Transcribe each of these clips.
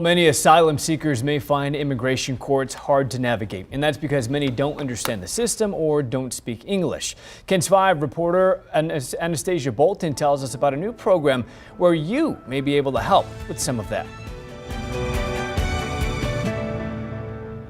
Many asylum seekers may find immigration courts hard to navigate, and that's because many don't understand the system or don't speak English. KENS 5 reporter Anastasia Bolton tells us about a new program where you may be able to help with some of that.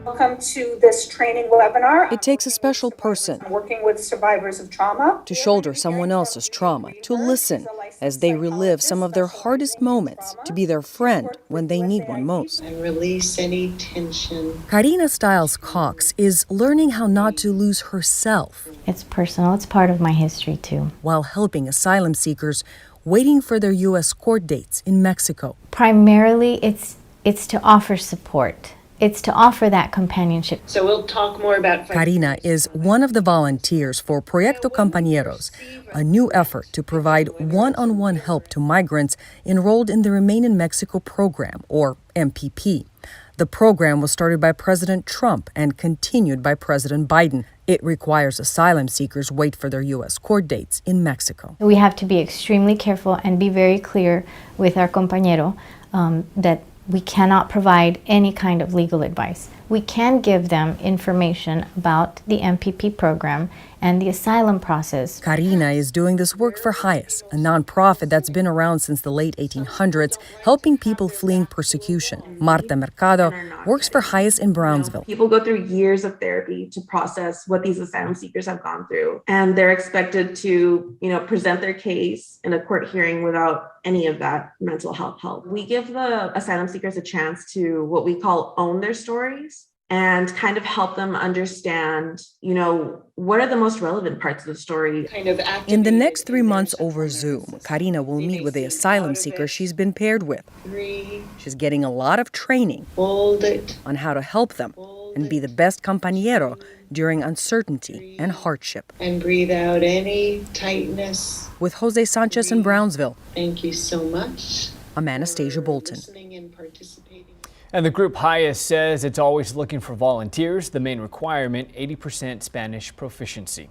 Welcome to this training webinar. It takes a special person Working with survivors of trauma to shoulder someone else's trauma, to listen as they relive some of their hardest moments, to be their friend when they need one most. And release any tension. Karina Stiles-Cox is learning how not to lose herself. It's personal. It's part of my history, too. While helping asylum seekers waiting for their U.S. court dates in Mexico. Primarily, it's to offer support. It's to offer that companionship. So we'll talk more about... Karina is one of the volunteers for Proyecto Compañeros, a new effort to provide one-on-one help to migrants enrolled in the Remain in Mexico program, or MPP. The program was started by President Trump and continued by President Biden. It requires asylum seekers wait for their U.S. court dates in Mexico. We have to be extremely careful and be very clear with our compañero that we cannot provide any kind of legal advice. We can give them information about the MPP program and the asylum process. Karina is doing this work for HIAS, a nonprofit that's been around since the late 1800s, helping people fleeing persecution. Marta Mercado works for HIAS in Brownsville. People go through years of therapy to process what these asylum seekers have gone through, and they're expected to, present their case in a court hearing without any of that mental health help. We give the asylum seekers a chance to what we call own their stories and kind of help them understand, what are the most relevant parts of the story. In the next 3 months over Zoom, Karina will meet with the asylum seeker she's been paired with. She's getting a lot of training on how to help them and be the best compañero during uncertainty and hardship. And breathe out any tightness. With Jose Sanchez in Brownsville. Thank you so much. I'm Anastasia Bolton. And the group HIAS says it's always looking for volunteers. The main requirement, 80% Spanish proficiency.